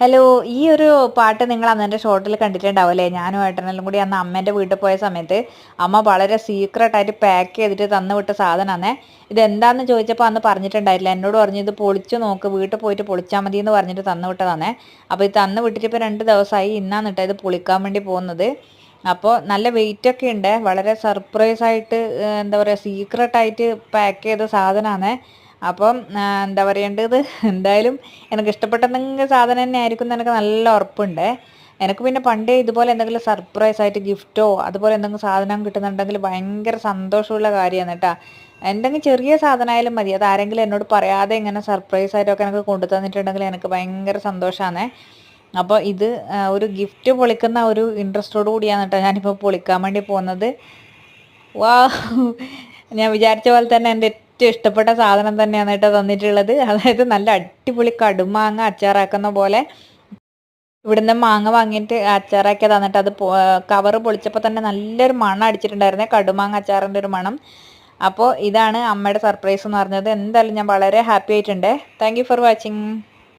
Hello, ഈ ഒരു പാട്ട് നിങ്ങൾ അന്ന് എൻ്റെ ഷോർട്ടിൽ കണ്ടിട്ടുണ്ടാവും അല്ലേ? ഞാനും ഏട്ടനെല്ലാം കൂടി അന്ന് അമ്മേൻ്റെ വീട്ടിൽ പോയ സമയത്ത് അമ്മ വളരെ സീക്രട്ടായിട്ട് പാക്ക് ചെയ്തിട്ട് തന്നു വിട്ട സാധനമാണേ. ഇതെന്താന്ന് ചോദിച്ചപ്പോൾ അന്ന് പറഞ്ഞിട്ടുണ്ടായില്ല. എന്നോട് പറഞ്ഞു ഇത് പൊളിച്ചു നോക്ക്, വീട്ടിൽ പോയിട്ട് പൊളിച്ചാൽ മതി എന്ന് പറഞ്ഞിട്ട് തന്നു വിട്ടതാണേ. അപ്പോൾ ഇത് തന്നു വിട്ടിട്ട് ഇപ്പോൾ 2 ദിവസമായി. ഇന്നാണ് കേട്ടോ ഇത് പൊളിക്കാൻ വേണ്ടി പോകുന്നത്. അപ്പോൾ നല്ല വെയിറ്റ് ഒക്കെ ഉണ്ട്. വളരെ സർപ്രൈസ് ആയിട്ട് എന്താ പറയുക, സീക്രട്ടായിട്ട് പാക്ക് ചെയ്ത സാധനമാണ്. അപ്പം എന്താ പറയേണ്ടത്, എന്തായാലും എനിക്ക് ഇഷ്ടപ്പെട്ട എന്തെങ്കിലും സാധനം തന്നെ ആയിരിക്കും എന്ന് എനിക്ക് നല്ല ഉറപ്പുണ്ട്. എനിക്ക് പിന്നെ പണ്ടേ ഇതുപോലെ എന്തെങ്കിലും സർപ്രൈസ് ആയിട്ട് ഗിഫ്റ്റോ അതുപോലെ എന്തെങ്കിലും സാധനം കിട്ടുന്നുണ്ടെങ്കിൽ ഭയങ്കര സന്തോഷമുള്ള കാര്യമാണ് കേട്ടോ. എന്തെങ്കിലും ചെറിയ സാധനമായാലും മതി, അത് ആരെങ്കിലും എന്നോട് പറയാതെ ഇങ്ങനെ സർപ്രൈസ് ആയിട്ടൊക്കെ എനിക്ക് കൊണ്ടു തന്നിട്ടുണ്ടെങ്കിൽ എനിക്ക് ഭയങ്കര സന്തോഷമാണ്. അപ്പോൾ ഇത് ഒരു ഗിഫ്റ്റ് പൊളിക്കുന്ന ഒരു ഇൻട്രസ്റ്റോട് കൂടിയാണ് കേട്ടോ ഞാനിപ്പോൾ പൊളിക്കാൻ വേണ്ടി പോകുന്നത്. വാ, ഞാൻ വിചാരിച്ച പോലെ തന്നെ എൻ്റെ ഏറ്റവും ഇഷ്ടപ്പെട്ട സാധനം തന്നെയാണ് കേട്ടോ തന്നിട്ടുള്ളത്. അതായത് നല്ല അടിപൊളി കടുമാങ്ങ അച്ചാറാക്കുന്ന പോലെ ഇവിടുന്ന് മാങ്ങ വാങ്ങിയിട്ട് അച്ചാറാക്കി തന്നിട്ട് അത് കവറ് പൊളിച്ചപ്പോൾ തന്നെ നല്ലൊരു മണം അടിച്ചിട്ടുണ്ടായിരുന്നേ, കടുമാങ്ങ അച്ചാറിൻ്റെ ഒരു മണം. അപ്പോൾ ഇതാണ് അമ്മയുടെ സർപ്രൈസ് എന്ന് പറഞ്ഞത്. എന്തായാലും ഞാൻ വളരെ ഹാപ്പി ആയിട്ടുണ്ട്. Thank you for watching.